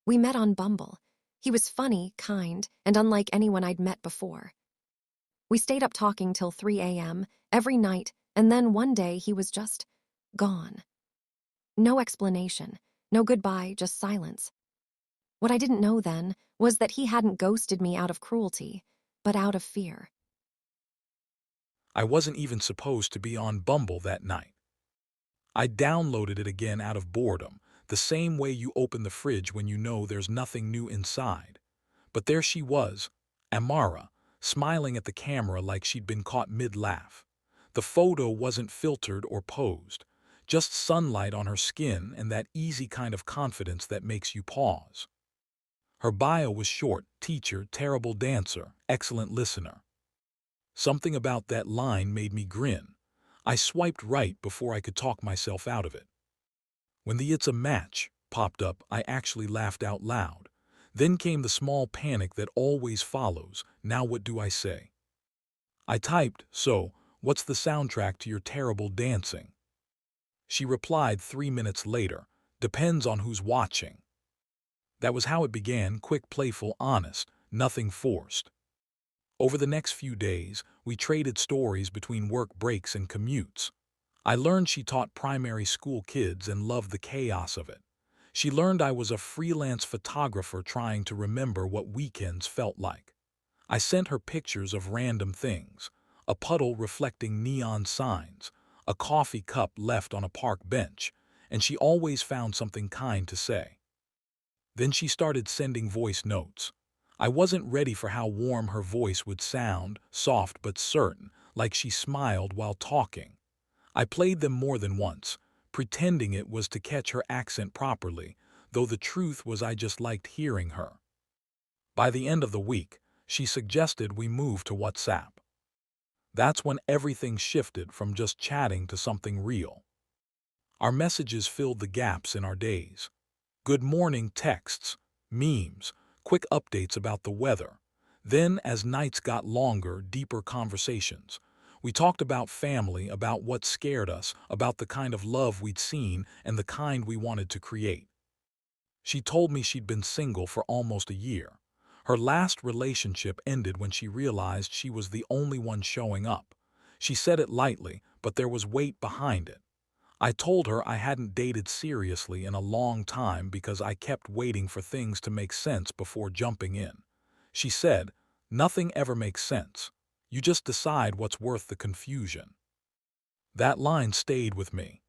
We met on Bumble. He was funny, kind, and unlike anyone I'd met before. We stayed up talking till 3 a.m. every night, and then one day he was just gone. No explanation, no goodbye, just silence. What I didn't know then was that he hadn't ghosted me out of cruelty, but out of fear. I wasn't even supposed to be on Bumble that night. I downloaded it again out of boredom, the same way you open the fridge when you know there's nothing new inside. But there she was, Amara, smiling at the camera like she'd been caught mid-laugh. The photo wasn't filtered or posed, just sunlight on her skin and that easy kind of confidence that makes you pause. Her bio was short: teacher, terrible dancer, excellent listener. Something about that line made me grin. I swiped right before I could talk myself out of it. When the "it's a match" popped up, I actually laughed out loud. Then came the small panic that always follows. Now what do I say? I typed, "So, what's the soundtrack to your terrible dancing?" She replied 3 minutes later, "Depends on who's watching." That was how it began, quick, playful, honest, nothing forced. Over the next few days, we traded stories between work breaks and commutes. I learned she taught primary school kids and loved the chaos of it. She learned I was a freelance photographer trying to remember what weekends felt like. I sent her pictures of random things: a puddle reflecting neon signs, a coffee cup left on a park bench, and she always found something kind to say. Then she started sending voice notes. I wasn't ready for how warm her voice would sound, soft but certain, like she smiled while talking. I played them more than once, pretending it was to catch her accent properly, though the truth was I just liked hearing her. By the end of the week, she suggested we move to WhatsApp. That's when everything shifted from just chatting to something real. Our messages filled the gaps in our days. Good morning texts, memes, quick updates about the weather. Then, as nights got longer, deeper conversations. We talked about family, about what scared us, about the kind of love we'd seen and the kind we wanted to create. She told me she'd been single for almost a year. Her last relationship ended when she realized she was the only one showing up. She said it lightly, but there was weight behind it. I told her I hadn't dated seriously in a long time because I kept waiting for things to make sense before jumping in. She said, "Nothing ever makes sense. You just decide what's worth the confusion." That line stayed with me.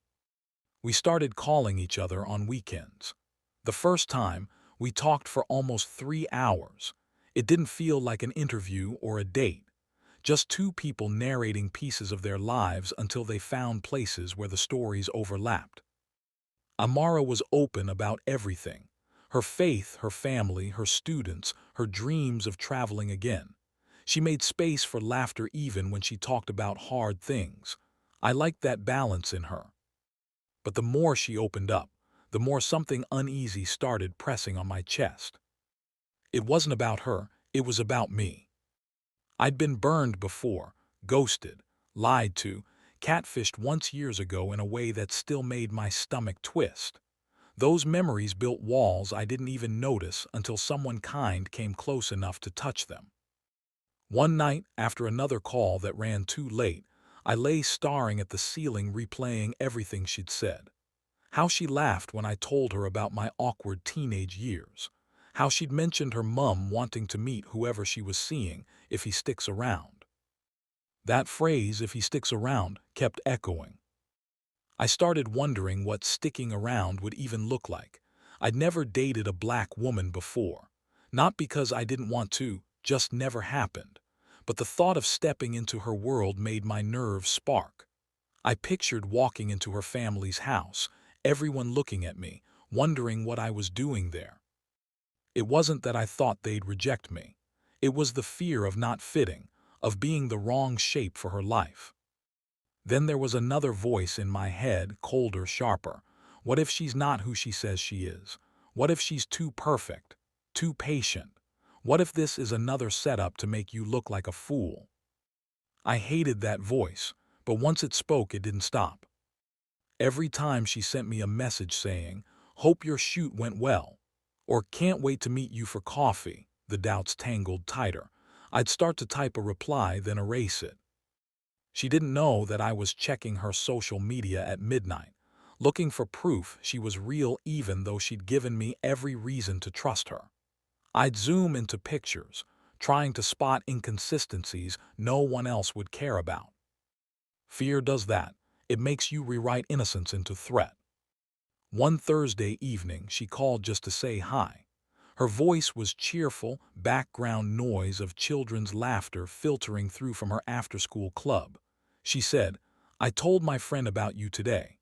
We started calling each other on weekends. The first time, we talked for almost 3 hours. It didn't feel like an interview or a date. Just two people narrating pieces of their lives until they found places where the stories overlapped. Amara was open about everything: her faith, her family, her students, her dreams of traveling again. She made space for laughter even when she talked about hard things. I liked that balance in her. But the more she opened up, the more something uneasy started pressing on my chest. It wasn't about her, it was about me. I'd been burned before, ghosted, lied to, catfished once years ago in a way that still made my stomach twist. Those memories built walls I didn't even notice until someone kind came close enough to touch them. One night, after another call that ran too late, I lay staring at the ceiling, replaying everything she'd said. How she laughed when I told her about my awkward teenage years. How she'd mentioned her mum wanting to meet whoever she was seeing if he sticks around. That phrase, "if he sticks around," kept echoing. I started wondering what sticking around would even look like. I'd never dated a black woman before. Not because I didn't want to, just never happened. But the thought of stepping into her world made my nerves spark. I pictured walking into her family's house, everyone looking at me, wondering what I was doing there. It wasn't that I thought they'd reject me. It was the fear of not fitting, of being the wrong shape for her life. Then there was another voice in my head, colder, sharper. What if she's not who she says she is? What if she's too perfect, too patient? What if this is another setup to make you look like a fool? I hated that voice, but once it spoke, it didn't stop. Every time she sent me a message saying, "Hope your shoot went well," Or can't wait to meet you for coffee. The doubts tangled tighter. I'd start to type a reply, then erase it. She didn't know that I was checking her social media at midnight, looking for proof she was real even though she'd given me every reason to trust her. I'd zoom into pictures, trying to spot inconsistencies no one else would care about. Fear does that. It makes you rewrite innocence into threat. One Thursday evening, she called just to say hi. Her voice was cheerful, background noise of children's laughter filtering through from her after-school club. She said, "I told my friend about you today."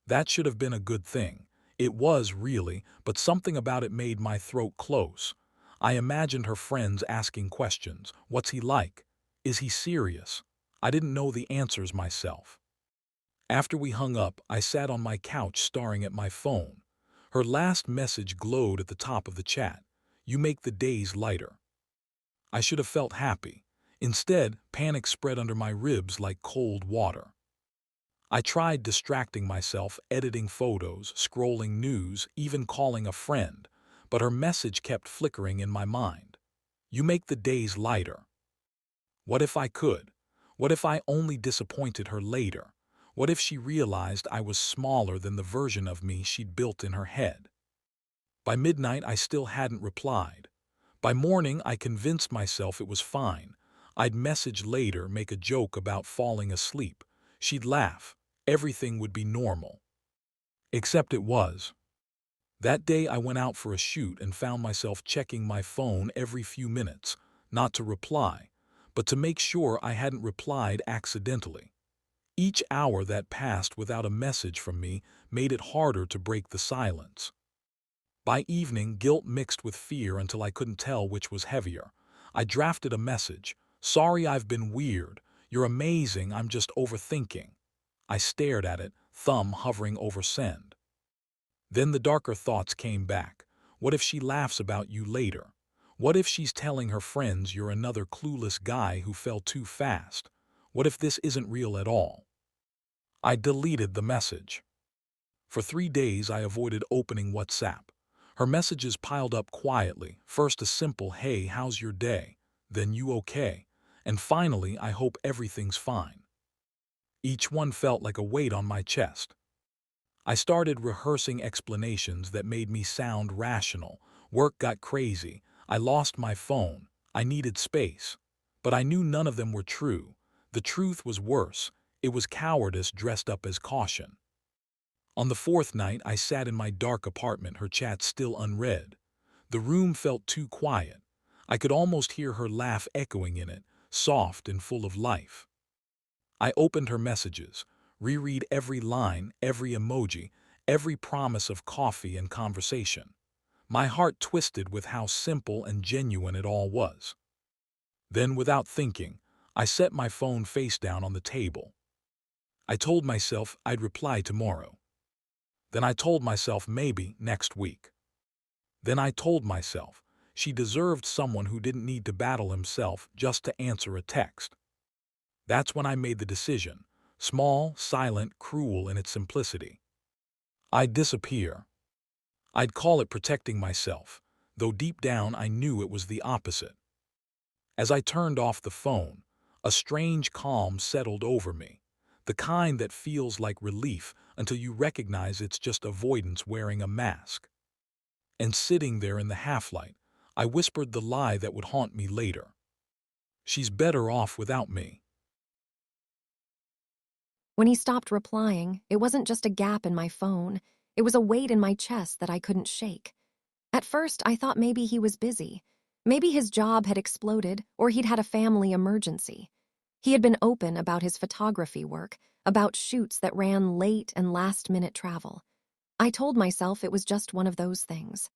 That should have been a good thing. It was, really, but something about it made my throat close. I imagined her friends asking questions. What's he like? Is he serious? I didn't know the answers myself. After we hung up, I sat on my couch staring at my phone. Her last message glowed at the top of the chat. "You make the days lighter." I should have felt happy. Instead, panic spread under my ribs like cold water. I tried distracting myself, editing photos, scrolling news, even calling a friend, but her message kept flickering in my mind. "You make the days lighter." What if I could? What if I only disappointed her later? What if she realized I was smaller than the version of me she'd built in her head? By midnight, I still hadn't replied. By morning, I convinced myself it was fine. I'd message later, make a joke about falling asleep. She'd laugh. Everything would be normal. Except it was. That day I went out for a shoot and found myself checking my phone every few minutes, not to reply, but to make sure I hadn't replied accidentally. Each hour that passed without a message from me made it harder to break the silence. By evening, guilt mixed with fear until I couldn't tell which was heavier. I drafted a message. "Sorry I've been weird. You're amazing, I'm just overthinking." I stared at it, thumb hovering over send. Then the darker thoughts came back. What if she laughs about you later? What if she's telling her friends you're another clueless guy who fell too fast? What if this isn't real at all? I deleted the message. For 3 days I avoided opening WhatsApp. Her messages piled up quietly, first a simple "Hey, how's your day?" Then "You okay?" And finally, "I hope everything's fine." Each one felt like a weight on my chest. I started rehearsing explanations that made me sound rational. Work got crazy. I lost my phone. I needed space. But I knew none of them were true. The truth was worse. It was cowardice dressed up as caution. On the fourth night, I sat in my dark apartment, her chat still unread. The room felt too quiet. I could almost hear her laugh echoing in it, soft and full of life. I opened her messages, reread every line, every emoji, every promise of coffee and conversation. My heart twisted with how simple and genuine it all was. Then, without thinking, I set my phone face down on the table. I told myself I'd reply tomorrow. Then I told myself maybe next week. Then I told myself she deserved someone who didn't need to battle himself just to answer a text. That's when I made the decision, small, silent, cruel in its simplicity. I'd disappear. I'd call it protecting myself, though deep down I knew it was the opposite. As I turned off the phone, a strange calm settled over me, the kind that feels like relief until you recognize it's just avoidance wearing a mask. And sitting there in the half-light, I whispered the lie that would haunt me later. She's better off without me. When he stopped replying, it wasn't just a gap in my phone. It was a weight in my chest that I couldn't shake. At first, I thought maybe he was busy. Maybe his job had exploded, or he'd had a family emergency. He had been open about his photography work, about shoots that ran late and last-minute travel. I told myself it was just one of those things.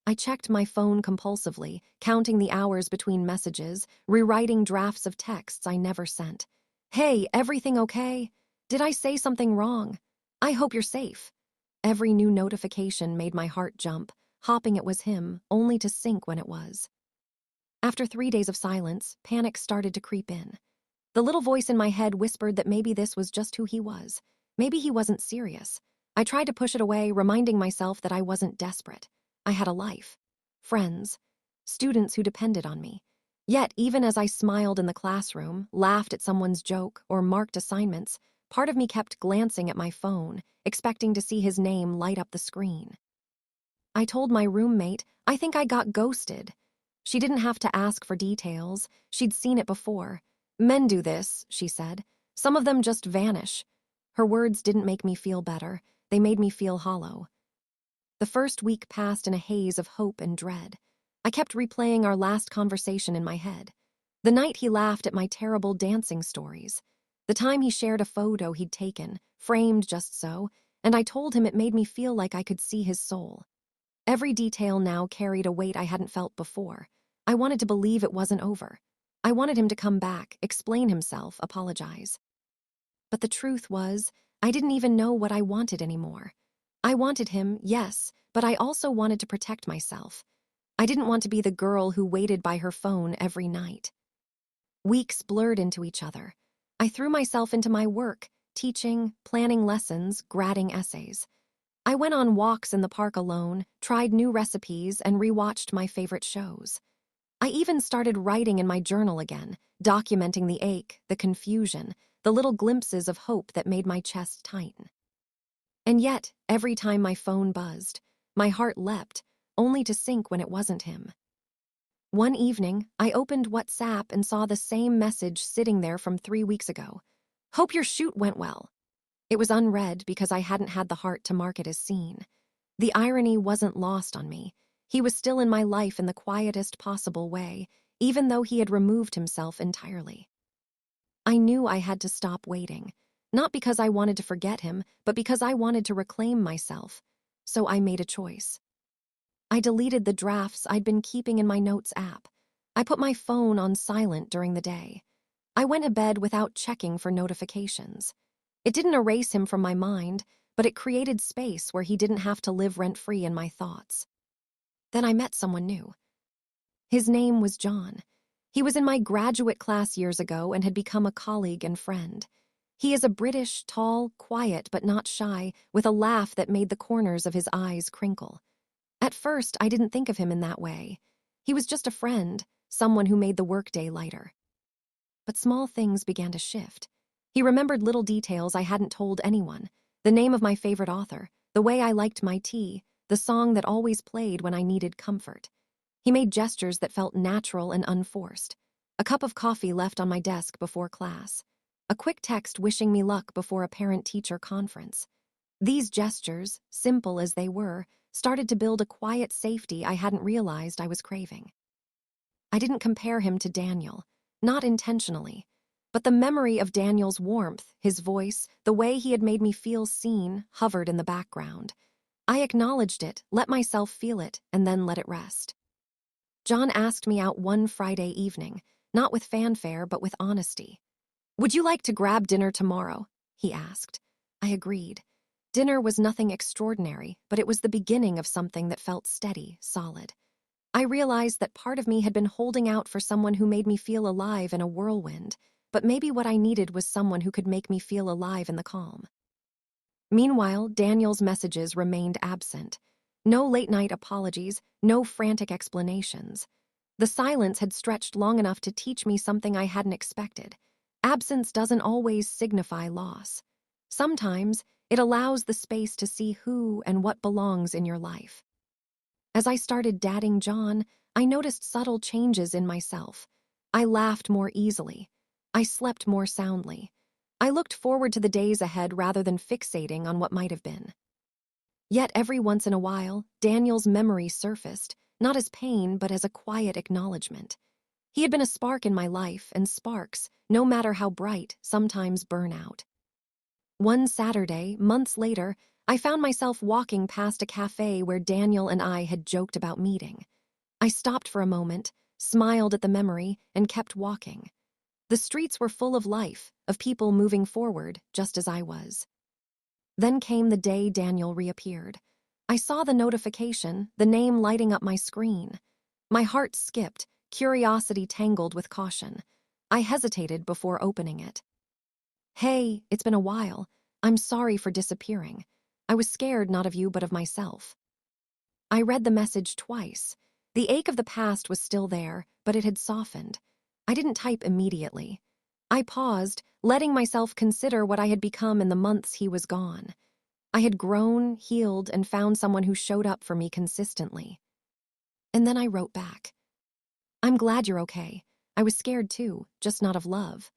I checked my phone compulsively, counting the hours between messages, rewriting drafts of texts I never sent. "Hey, everything okay? Did I say something wrong? I hope you're safe." Every new notification made my heart jump, hopping it was him, only to sink when it was. After 3 days of silence, panic started to creep in. The little voice in my head whispered that maybe this was just who he was. Maybe he wasn't serious. I tried to push it away, reminding myself that I wasn't desperate. I had a life, friends, students who depended on me. Yet, even as I smiled in the classroom, laughed at someone's joke, or marked assignments, part of me kept glancing at my phone, expecting to see his name light up the screen. I told my roommate, I think I got ghosted. She didn't have to ask for details. She'd seen it before. Men do this, she said. Some of them just vanish. Her words didn't make me feel better. They made me feel hollow. The first week passed in a haze of hope and dread. I kept replaying our last conversation in my head. The night he laughed at my terrible dancing stories. The time he shared a photo he'd taken, framed just so, and I told him it made me feel like I could see his soul. Every detail now carried a weight I hadn't felt before. I wanted to believe it wasn't over. I wanted him to come back, explain himself, apologize. But the truth was, I didn't even know what I wanted anymore. I wanted him, yes, but I also wanted to protect myself. I didn't want to be the girl who waited by her phone every night. Weeks blurred into each other. I threw myself into my work, teaching, planning lessons, grading essays. I went on walks in the park alone, tried new recipes, and rewatched my favorite shows. I even started writing in my journal again, documenting the ache, the confusion, the little glimpses of hope that made my chest tighten. And yet, every time my phone buzzed, my heart leapt, only to sink when it wasn't him. One evening, I opened WhatsApp and saw the same message sitting there from 3 weeks ago. Hope your shoot went well. It was unread because I hadn't had the heart to mark it as seen. The irony wasn't lost on me. He was still in my life in the quietest possible way, even though he had removed himself entirely. I knew I had to stop waiting, not because I wanted to forget him, but because I wanted to reclaim myself. So I made a choice. I deleted the drafts I'd been keeping in my notes app. I put my phone on silent during the day. I went to bed without checking for notifications. It didn't erase him from my mind, but it created space where he didn't have to live rent-free in my thoughts. Then I met someone new. His name was John. He was in my graduate class years ago and had become a colleague and friend. He is a British, tall, quiet but not shy, with a laugh that made the corners of his eyes crinkle. At first, I didn't think of him in that way. He was just a friend, someone who made the workday lighter. But small things began to shift. He remembered little details I hadn't told anyone, the name of my favorite author, the way I liked my tea, the song that always played when I needed comfort. He made gestures that felt natural and unforced. A cup of coffee left on my desk before class. A quick text wishing me luck before a parent-teacher conference. These gestures, simple as they were, started to build a quiet safety I hadn't realized I was craving. I didn't compare him to Daniel, not intentionally, but the memory of Daniel's warmth, his voice, the way he had made me feel seen, hovered in the background. I acknowledged it, let myself feel it, and then let it rest. John asked me out one Friday evening, not with fanfare but with honesty. "Would you like to grab dinner tomorrow?" he asked. I agreed. Dinner was nothing extraordinary, but it was the beginning of something that felt steady, solid. I realized that part of me had been holding out for someone who made me feel alive in a whirlwind, but maybe what I needed was someone who could make me feel alive in the calm. Meanwhile, Daniel's messages remained absent. No late-night apologies, no frantic explanations. The silence had stretched long enough to teach me something I hadn't expected. Absence doesn't always signify loss. Sometimes, it allows the space to see who and what belongs in your life. As I started dating John, I noticed subtle changes in myself. I laughed more easily. I slept more soundly. I looked forward to the days ahead rather than fixating on what might have been. Yet every once in a while, Daniel's memory surfaced, not as pain but as a quiet acknowledgement. He had been a spark in my life, and sparks, no matter how bright, sometimes burn out. One Saturday, months later, I found myself walking past a cafe where Daniel and I had joked about meeting. I stopped for a moment, smiled at the memory, and kept walking. The streets were full of life, of people moving forward, just as I was. Then came the day Daniel reappeared. I saw the notification, the name lighting up my screen. My heart skipped, curiosity tangled with caution. I hesitated before opening it. "Hey, it's been a while. I'm sorry for disappearing. I was scared not of you but of myself." I read the message twice. The ache of the past was still there, but it had softened. I didn't type immediately. I paused, letting myself consider what I had become in the months he was gone. I had grown, healed, and found someone who showed up for me consistently. And then I wrote back. I'm glad you're okay. I was scared too, just not of love.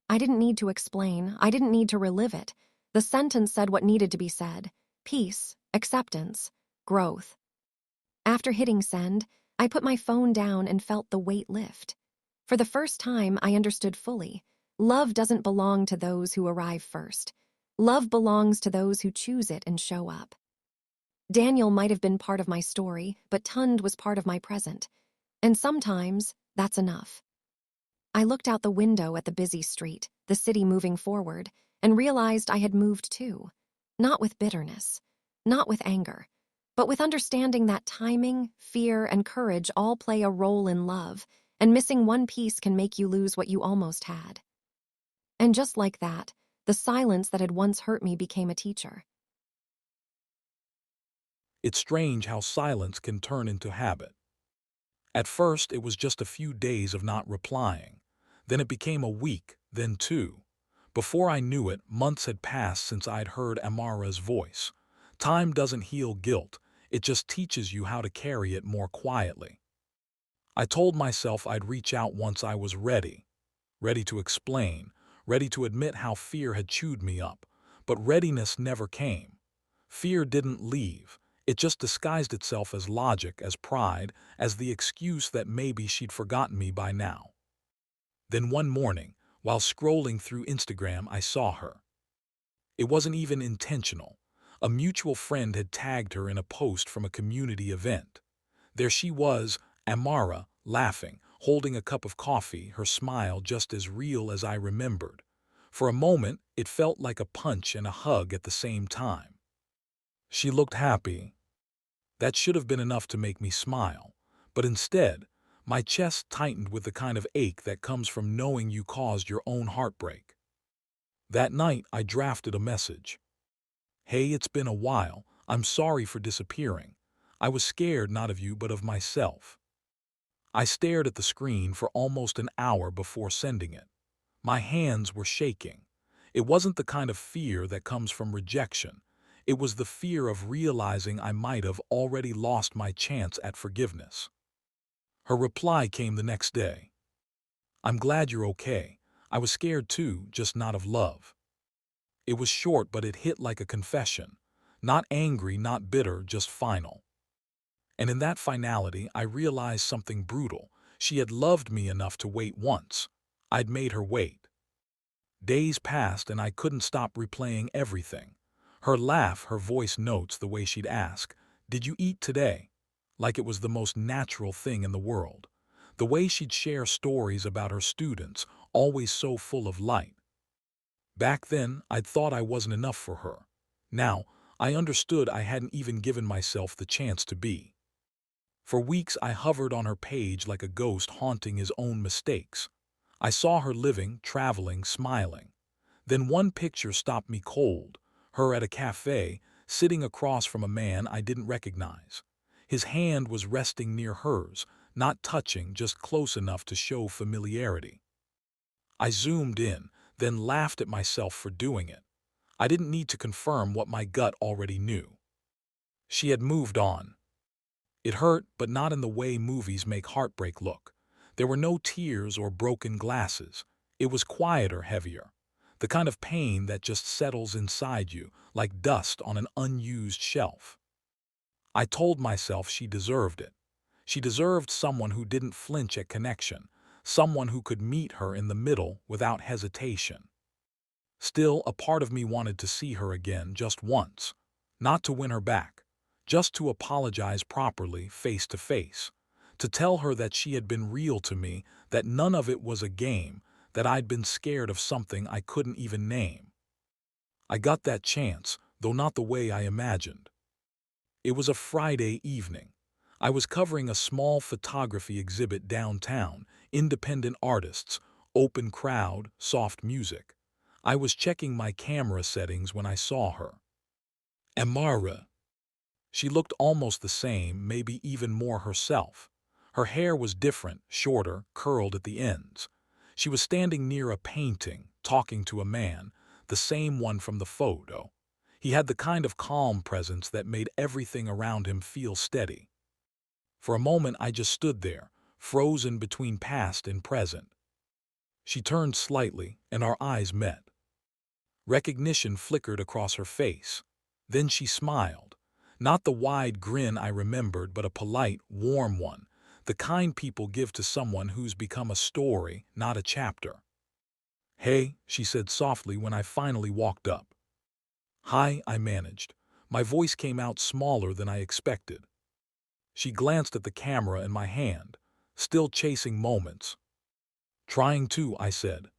I didn't need to explain. I didn't need to relive it. The sentence said what needed to be said. Peace, acceptance, growth. After hitting send, I put my phone down and felt the weight lift. For the first time, I understood fully. Love doesn't belong to those who arrive first. Love belongs to those who choose it and show up. Daniel might have been part of my story, but Tund was part of my present. And sometimes, that's enough. I looked out the window at the busy street, the city moving forward, and realized I had moved too. Not with bitterness, not with anger, but with understanding that timing, fear, and courage all play a role in love, and missing one piece can make you lose what you almost had. And just like that, the silence that had once hurt me became a teacher. It's strange how silence can turn into habit. At first, it was just a few days of not replying. Then it became a week, then two. Before I knew it, months had passed since I'd heard Amara's voice. Time doesn't heal guilt, it just teaches you how to carry it more quietly. I told myself I'd reach out once I was ready to explain, ready to admit how fear had chewed me up, but readiness never came. Fear didn't leave. It just disguised itself as logic, as pride, as the excuse that maybe she'd forgotten me by now. Then one morning, while scrolling through Instagram, I saw her. It wasn't even intentional. A mutual friend had tagged her in a post from a community event. There she was, Amara, laughing, holding a cup of coffee, her smile just as real as I remembered. For a moment, it felt like a punch and a hug at the same time. She looked happy. That should have been enough to make me smile. But instead, my chest tightened with the kind of ache that comes from knowing you caused your own heartbreak. That night, I drafted a message. Hey, it's been a while. I'm sorry for disappearing. I was scared not of you but of myself. I stared at the screen for almost an hour before sending it. My hands were shaking. It wasn't the kind of fear that comes from rejection. It was the fear of realizing I might have already lost my chance at forgiveness. Her reply came the next day. I'm glad you're okay. I was scared too, just not of love. It was short, but it hit like a confession. Not angry, not bitter, just final. And in that finality, I realized something brutal. She had loved me enough to wait once. I'd made her wait. Days passed and I couldn't stop replaying everything. Her laugh, her voice notes, the way she'd ask, "Did you eat today?" Like it was the most natural thing in the world. The way she'd share stories about her students, always so full of light. Back then, I'd thought I wasn't enough for her. Now, I understood I hadn't even given myself the chance to be. For weeks, I hovered on her page like a ghost haunting his own mistakes. I saw her living, traveling, smiling. Then one picture stopped me cold, her at a cafe, sitting across from a man I didn't recognize. His hand was resting near hers, not touching, just close enough to show familiarity. I zoomed in, then laughed at myself for doing it. I didn't need to confirm what my gut already knew. She had moved on. It hurt, but not in the way movies make heartbreak look. There were no tears or broken glasses. It was quieter, heavier. The kind of pain that just settles inside you, like dust on an unused shelf. I told myself she deserved it. She deserved someone who didn't flinch at connection, someone who could meet her in the middle without hesitation. Still, a part of me wanted to see her again just once. Not to win her back, just to apologize properly, face to face. To tell her that she had been real to me, that none of it was a game, that I'd been scared of something I couldn't even name. I got that chance, though not the way I imagined. It was a Friday evening. I was covering a small photography exhibit downtown, independent artists, open crowd, soft music. I was checking my camera settings when I saw her. Amara. She looked almost the same, maybe even more herself. Her hair was different, shorter, curled at the ends. She was standing near a painting, talking to a man, the same one from the photo. He had the kind of calm presence that made everything around him feel steady. For a moment I just stood there, frozen between past and present. She turned slightly, and our eyes met. Recognition flickered across her face. Then she smiled. Not the wide grin I remembered, but a polite, warm one, the kind people give to someone who's become a story, not a chapter. "Hey," she said softly when I finally walked up. "Hi," I managed. My voice came out smaller than I expected. She glanced at the camera in my hand, still chasing moments. "Trying to," I said.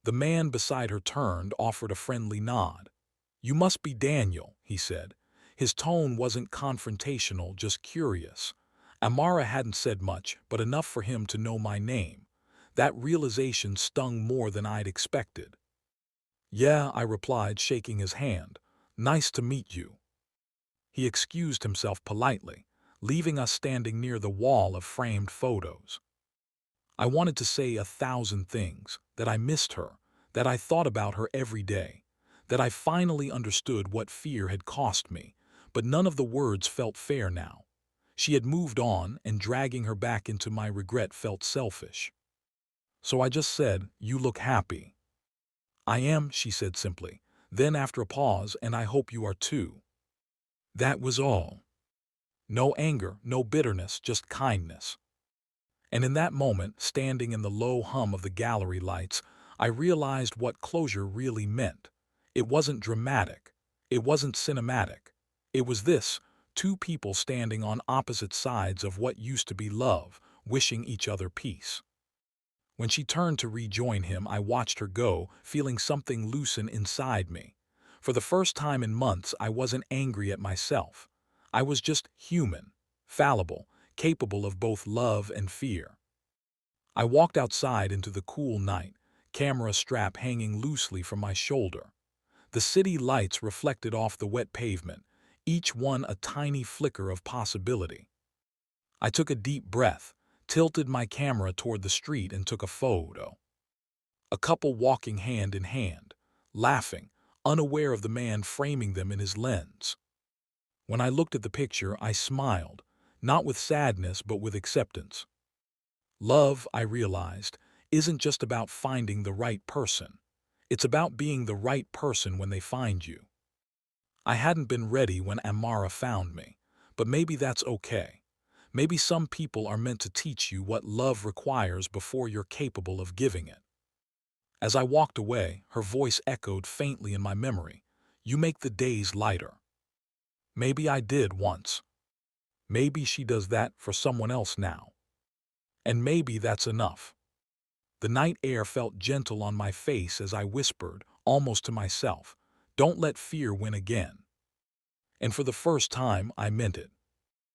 The man beside her turned, offered a friendly nod. "You must be Daniel," he said. His tone wasn't confrontational, just curious. Amara hadn't said much, but enough for him to know my name. That realization stung more than I'd expected. "Yeah," I replied, shaking his hand. "Nice to meet you." He excused himself politely, leaving us standing near the wall of framed photos. I wanted to say 1,000 things, that I missed her, that I thought about her every day, that I finally understood what fear had cost me, but none of the words felt fair now. She had moved on, and dragging her back into my regret felt selfish. So I just said, "You look happy." "I am," she said simply. Then after a pause, "And I hope you are too." That was all. No anger, no bitterness, just kindness. And in that moment, standing in the low hum of the gallery lights, I realized what closure really meant. It wasn't dramatic. It wasn't cinematic. It was this: two people standing on opposite sides of what used to be love, wishing each other peace. When she turned to rejoin him, I watched her go, feeling something loosen inside me. For the first time in months, I wasn't angry at myself. I was just human, fallible, capable of both love and fear. I walked outside into the cool night, camera strap hanging loosely from my shoulder. The city lights reflected off the wet pavement, each one a tiny flicker of possibility. I took a deep breath, tilted my camera toward the street, and took a photo. A couple walking hand in hand, laughing, unaware of the man framing them in his lens. When I looked at the picture, I smiled, not with sadness but with acceptance. Love, I realized, isn't just about finding the right person. It's about being the right person when they find you. I hadn't been ready when Amara found me, but maybe that's okay. Maybe some people are meant to teach you what love requires before you're capable of giving it. As I walked away, her voice echoed faintly in my memory. "You make the days lighter." Maybe I did once. Maybe she does that for someone else now. And maybe that's enough. The night air felt gentle on my face as I whispered, almost to myself, "Don't let fear win again." And for the first time, I meant it.